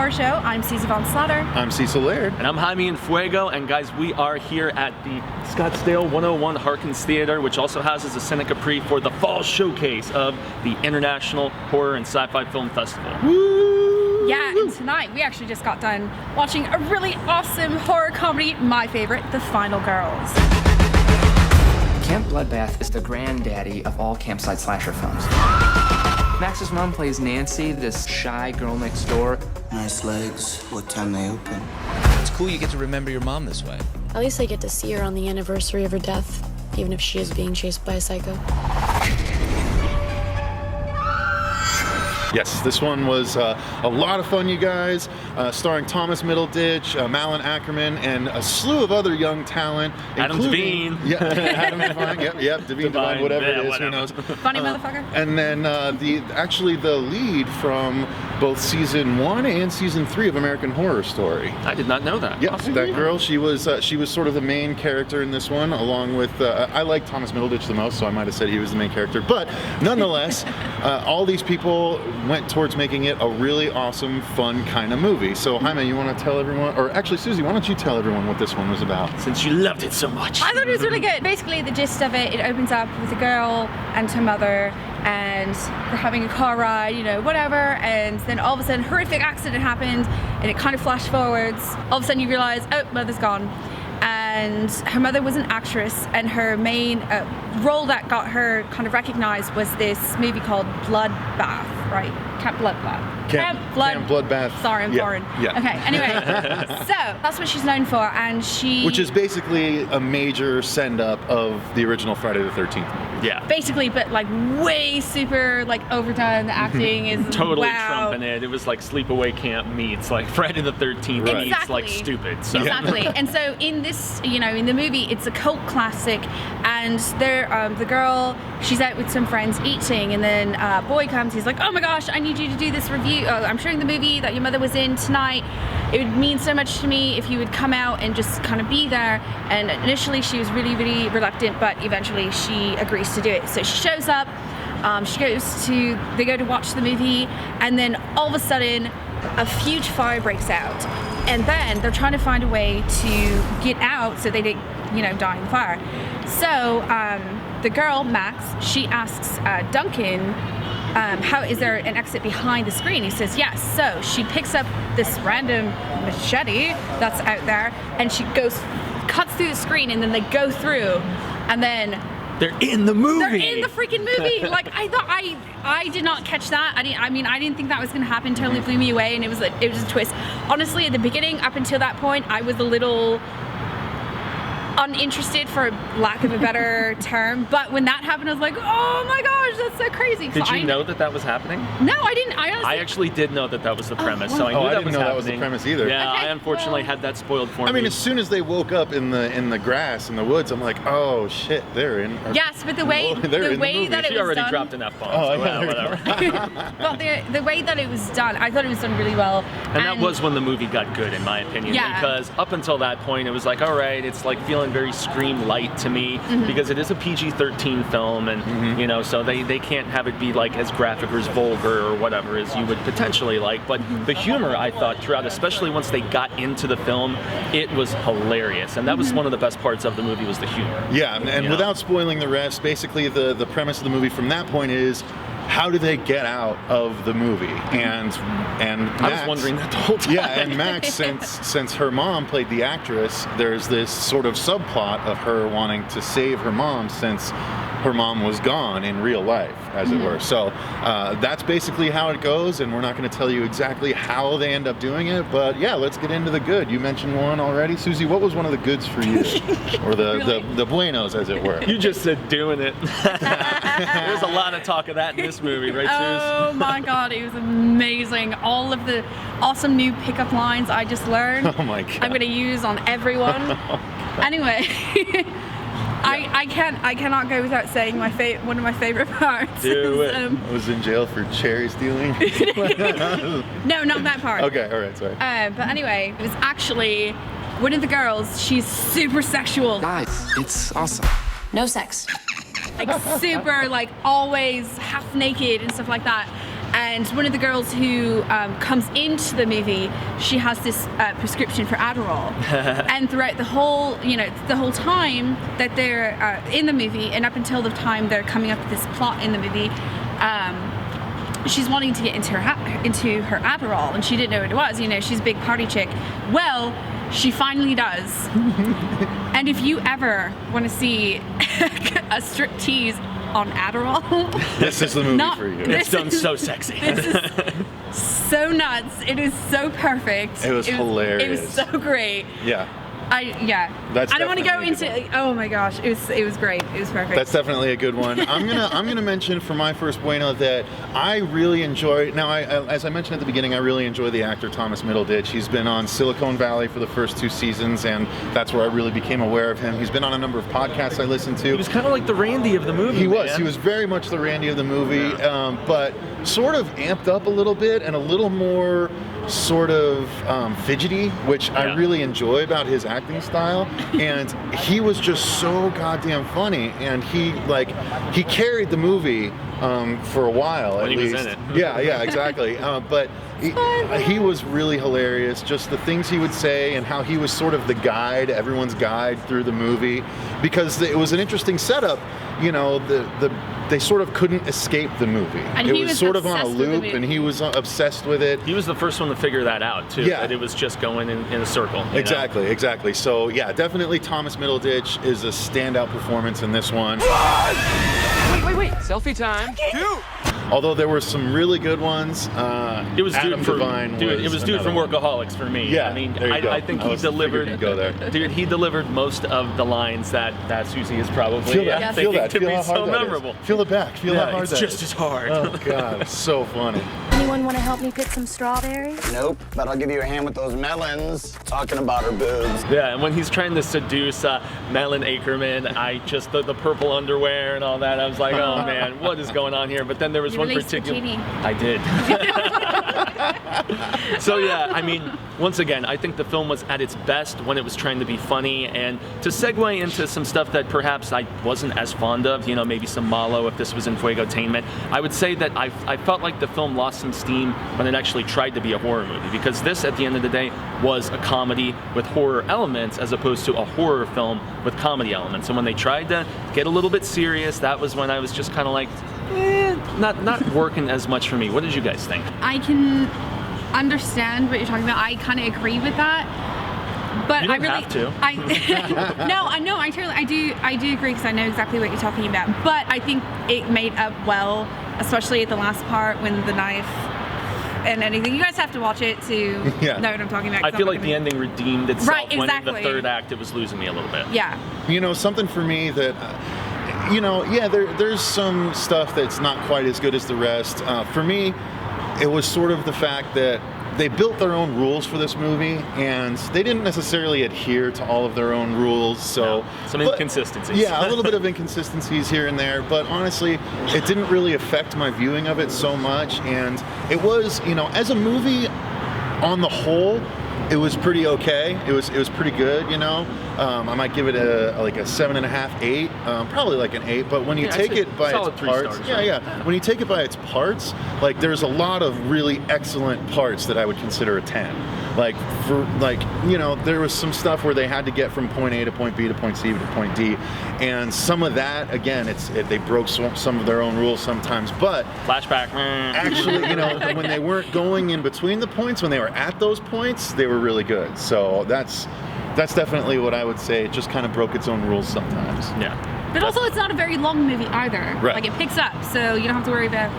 Horror Show. I'm Susie Slaughter. I'm Cecil Laird. And I'm Jaime in Fuego. And guys, we are here at the Scottsdale 101 Harkins Theater, which also houses a Cine Capri for the fall showcase of the International Horror and Sci-Fi Film Festival. Woo! Yeah, and tonight we actually just got done watching a really awesome horror comedy, my favorite, The Final Girls. Camp Bloodbath is the granddaddy of all campsite slasher films. Max's mom plays Nancy, this shy girl next door. Nice legs. What time they open? It's cool you get to remember your mom this way. At least I get to see her on the anniversary of her death, even if she is being chased by a psycho. Yes, this one was a lot of fun, you guys. Starring Thomas Middleditch, Malin Ackerman, and a slew of other young talent. Adam Devine. Yeah, Adam Devine. Yep, Devine, whatever it is, whatever. who knows. Funny motherfucker. And then the lead from both season 1 and season 3 of American Horror Story. I did not know that. Yeah, that girl. She was sort of the main character in this one, along with I like Thomas Middleditch the most, so I might have said he was the main character. But nonetheless, all these people went towards making it a really awesome, fun kind of movie. So Jaime, you want to tell everyone, or actually Susie, why don't you tell everyone what this one was about? Since you loved it so much. I thought it was really good. Basically, the gist of it opens up with a girl and her mother, and they're having a car ride, whatever, and then all of a sudden, horrific accident happened, and it kind of flashed forwards. All of a sudden, you realize, oh, mother's gone. And her mother was an actress, and her main role that got her kind of recognized was this movie called Bloodbath, right? Camp Bloodbath. Camp Bloodbath. Sorry, I'm foreign. Yeah. Okay, anyway. So, that's what she's known for, and she... Which is basically a major send-up of the original Friday the 13th movie. Yeah. Basically, but way super overdone. The acting is Totally wow. trumping it. It was like Sleepaway Camp meets like Friday the 13th Right. meets like Stupid. So. Exactly. And so in this, in the movie, it's a cult classic, and the girl, she's out with some friends eating, and then a boy comes. He's like, "Oh my gosh, I need you to do this review. I'm showing the movie that your mother was in tonight. It would mean so much to me if you would come out and just kind of be there." And initially, she was really, really reluctant, but eventually, she agrees to do it. So she shows up. They go to watch the movie, and then all of a sudden, a huge fire breaks out. And then they're trying to find a way to get out so they didn't, die in the fire. So the girl, Max, she asks Duncan, how is there an exit behind the screen? He says yes. So she picks up this random machete that's out there, and she cuts through the screen, and then they go through, and then They're in the movie. they're in the freaking movie. I thought I did not catch that. I didn't think that was gonna happen. Totally blew me away, and it was a twist. Honestly, at the beginning, up until that point, I was a little uninterested, for lack of a better term. But when that happened, I was like, oh my gosh, that's so crazy. Did you know that was happening? No, I didn't. I honestly... I actually did know that was the premise, so I knew I that didn't was know happening. that was the premise either. Yeah, Okay, I unfortunately had that spoiled for me. I mean, as soon as they woke up in the grass in the woods, I'm like, oh shit, they're in. Yes, but the way They're in the movie. that it She was already done... dropped an F-bomb. Oh, so yeah, whatever. Well, the way that it was done, I thought it was done really well. And that was when the movie got good, in my opinion. Yeah. Because up until that point, it was like, all right, it's like feeling very Scream light to me, because it is a PG-13 film, and so they can't have it be like as graphic or as vulgar or whatever as you would potentially like. But the humor, I thought, throughout, especially once they got into the film, it was hilarious, and that was one of the best parts of the movie, was the humor. Yeah, and without spoiling the rest, basically the premise of the movie from that point is, how do they get out of the movie? And Max, I was wondering that the whole time. Yeah, and Max, since her mom played the actress, there's this sort of subplot of her wanting to save her mom, since her mom was gone in real life, as it were. So that's basically how it goes, and we're not going to tell you exactly how they end up doing it, but yeah, let's get into the good. You mentioned one already. Susie, what was one of the goods for you? Or the buenos, as it were? You just said doing it. There's a lot of talk of that in this movie, right, Suze? Oh my god, it was amazing. All of the awesome new pickup lines I just learned. Oh my god. I'm going to use on everyone. Anyway, I cannot go without saying one of my favorite parts. Do it. I was in jail for cherry stealing. No, not that part. Okay, all right, sorry. But anyway, it was actually one of the girls. She's super sexual. Guys, it's awesome. No sex. Super, always half naked and stuff like that. And one of the girls who comes into the movie, she has this prescription for Adderall. And throughout the whole time that they're in the movie, and up until the time they're coming up with this plot in the movie, she's wanting to get into her Adderall, and she didn't know what it was. She's a big party chick. Well, she finally does. And if you ever want to see a striptease on Adderall, this is the movie for you. It's done so sexy. This is so nuts. It is so perfect. It was hilarious. It was so great. Yeah. I don't want to go into. Oh my gosh, it was great. It was perfect. That's definitely a good one. I'm gonna mention for my first bueno that I really enjoy. Now, as I mentioned at the beginning, I really enjoy the actor Thomas Middleditch. He's been on Silicon Valley for the first 2 seasons, and that's where I really became aware of him. He's been on a number of podcasts I listened to. He was kind of like the Randy of the movie. He was very much the Randy of the movie, but sort of amped up a little bit and a little more sort of fidgety, which I really enjoy about his acting style. And he was just so goddamn funny, and he carried the movie for a while at least. He was in it. Yeah, exactly. But he was really hilarious. Just the things he would say and how he was sort of the guide, everyone's guide through the movie, because it was an interesting setup. They sort of couldn't escape the movie. And it was sort of on a loop, and he was obsessed with it. He was the first one to figure that out too. Yeah. That it was just going in a circle. Exactly. So yeah, definitely Thomas Middleditch is a standout performance in this one. Wait. Selfie time. Although there were some really good ones. It was Adam dude from Devine. it was dude from Workaholics for me. Yeah, I mean, there you go. I think I he figured you'd go there. Dude, he delivered most of the lines that Susie is probably Feel that. thinking Feel that. to Feel be how so hard that is. memorable. Feel it back. Feel how hard it's that just is. as hard. Oh God, it's so funny. Anyone want to help me pick some strawberries? Nope, but I'll give you a hand with those melons. Talking about her boobs. Yeah, and when he's trying to seduce Melon Ackerman, the purple underwear and all that, I was like, oh man, what is going on here? But then there was one particular. I did. So yeah, I mean, once again, I think the film was at its best when it was trying to be funny, and to segue into some stuff that perhaps I wasn't as fond of, maybe some Malo if this was in Fuego-tainment, I would say that I felt like the film lost some steam when it actually tried to be a horror movie, because this, at the end of the day, was a comedy with horror elements as opposed to a horror film with comedy elements. And when they tried to get a little bit serious, that was when I was just kind of like, not working as much for me. What did you guys think? I can understand what you're talking about. I kind of agree with that. But You didn't have to. I do agree, because I know exactly what you're talking about. But I think it made up well, especially at the last part when the knife and anything. You guys have to watch it to know what I'm talking about. I feel like the ending redeemed itself. Right, When in the exactly. third act it was losing me a little bit. Yeah. Something for me that, there's some stuff that's not quite as good as the rest. For me, it was sort of the fact that they built their own rules for this movie, and they didn't necessarily adhere to all of their own rules. So some inconsistencies. Yeah, a little bit of inconsistencies here and there, but honestly, it didn't really affect my viewing of it so much. And it was, as a movie, on the whole, it was pretty okay. It was pretty good, I might give it a 7.5, 8, probably like an 8. But when you take it by its parts, when you take it by its parts, there's a lot of really excellent parts that I would consider a 10. There was some stuff where they had to get from point A to point B to point C to point D, and some of that, again, they broke some of their own rules sometimes. But flashback. Actually, when they weren't going in between the points, when they were at those points, they were really good. So that's definitely what I would say. It just kind of broke its own rules sometimes. Yeah. But also, it's not a very long movie either. Right. It picks up, so you don't have to worry about,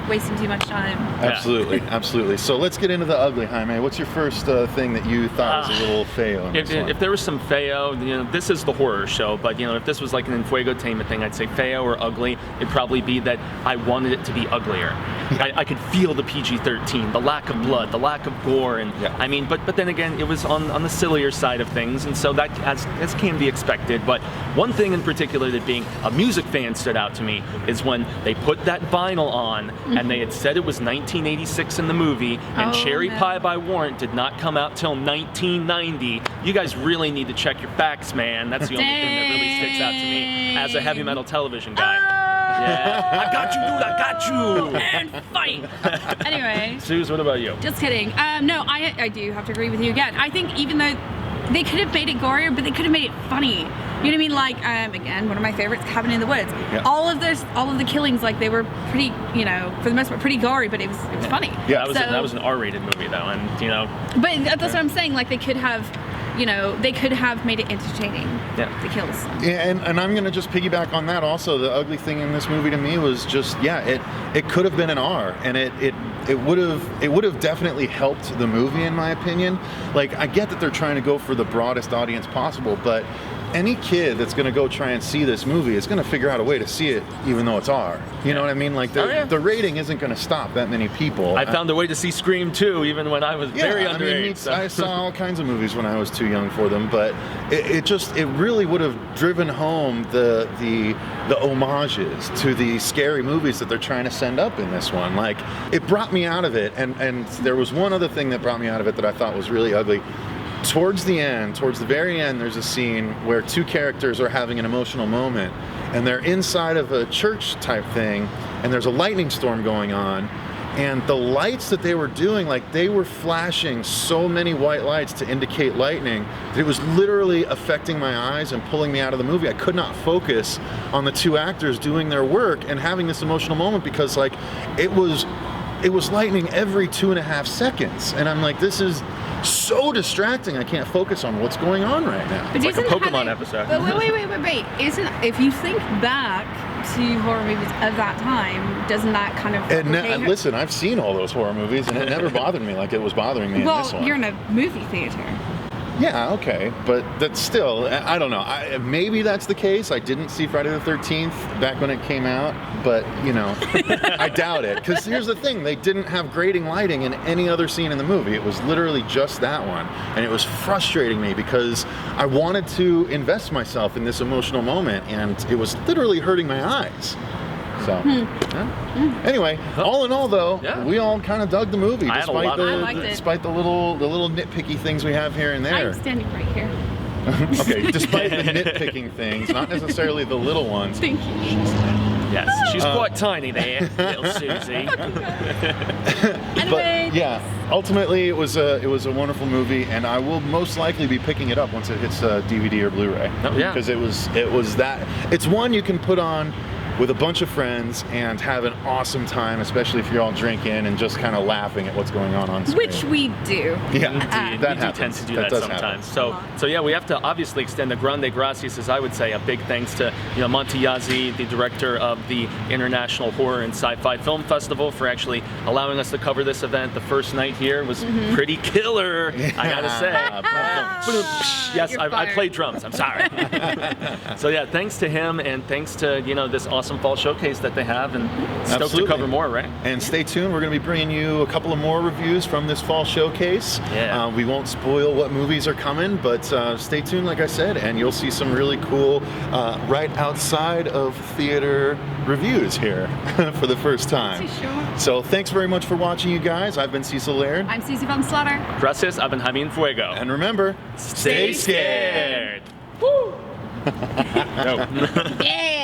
wasting too much time. Absolutely. So let's get into the ugly, Jaime. What's your first thing that you thought was a little fail? If there was some feo, this is the horror show, but if this was like an Fuego-tainment thing, I'd say feo or ugly. It'd probably be that I wanted it to be uglier. I could feel the PG-13, the lack of blood, the lack of gore, and I mean, but then again, it was on the sillier side of things, and so that as can be expected. But one thing in particular that being a music fan stood out to me is when they put that vinyl on, and they had said it was 1986 in the movie, and Cherry Pie by Warrant did not come out till 1990. You guys really need to check your facts, man. That's the only thing that really sticks out to me as a heavy metal television guy. Yeah. I got you, dude. I got you. And fight. Anyway. Suze, what about you? Just kidding. No, I do have to agree with you again. I think even though they could have made it gorier, but they could have made it funny. You know what I mean? Like, again, one of my favorites, Cabin in the Woods. Yeah. All of the killings, like, they were pretty, you know, for the most part, pretty gory, but it was funny. Yeah, that was an R-rated movie, though, and, you know. But that's what I'm saying. Like, they could have, you know, they could have made it entertaining. Yeah. The kills. Yeah, and I'm gonna just piggyback on that. Also, the ugly thing in this movie to me was just, it could have been an R, and it would have definitely helped the movie, in my opinion. Like, I get that they're trying to go for the broadest audience possible, but any kid that's going to go try and see this movie is going to figure out a way to see it, even though it's R. You know what I mean? Like, the rating isn't going to stop that many people. I found a way to see Scream 2, even when I was very underage. I saw all kinds of movies when I was too young for them, but it really would have driven home the homages to the scary movies that they're trying to send up in this one. Like, it brought me out of it, and there was one other thing that brought me out of it that I thought was really ugly. Towards the very end, there's a scene where two characters are having an emotional moment, and they're inside of a church type thing, and there's a lightning storm going on, and the lights that they were doing, like, they were flashing so many white lights to indicate lightning that it was literally affecting my eyes and pulling me out of the movie. I could not focus on the two actors doing their work and having this emotional moment because, like, it was lightning every 2.5 seconds, and I'm like, this is so distracting. I can't focus on what's going on right now. It's like a Pokemon episode. But wait. If you think back to horror movies of that time, doesn't that kind of... Listen, I've seen all those horror movies, and it never bothered me like it was bothering me in this one. Well, you're in a movie theater. Yeah, okay, but that's still, I don't know. Maybe that's the case. I didn't see Friday the 13th back when it came out, but, you know, I doubt it. Because here's the thing, they didn't have grating lighting in any other scene in the movie. It was literally just that one. And it was frustrating me because I wanted to invest myself in this emotional moment, and it was literally hurting my eyes. So, anyway, all in all, though, we all kind of dug the movie, despite the little nitpicky things we have here and there. I'm standing right here. Okay, despite the nitpicking things, not necessarily the little ones. Thank you. Yes, she's quite tiny there, little Susie. Anyway, but yeah, ultimately it was a wonderful movie, and I will most likely be picking it up once it hits DVD or Blu-ray. Oh, yeah, because it was that. It's one you can put on with a bunch of friends and have an awesome time, especially if you're all drinking and just kind of laughing at what's going on screen. Which we do. Yeah, we do tend to do that sometimes. So yeah, we have to obviously extend a grande gracias, as I would say, a big thanks to Monty Yazzie, the director of the International Horror and Sci-Fi Film Festival, for actually allowing us to cover this event. The first night here was pretty killer, I gotta say. Yes, I played drums. I'm sorry. So yeah, thanks to him, and thanks to this awesome fall showcase that they have, and stoked to cover more, right? And stay tuned, we're going to be bringing you a couple of more reviews from this fall showcase. Yeah. We won't spoil what movies are coming, but stay tuned, like I said, and you'll see some really cool right outside of theater reviews here for the first time. Sure. So thanks very much for watching, you guys. I've been Cecil Laird. I'm Susie von Slaughter. Gracias, I've been Jaime Fuego. And remember, stay scared. Woo! No. Yeah.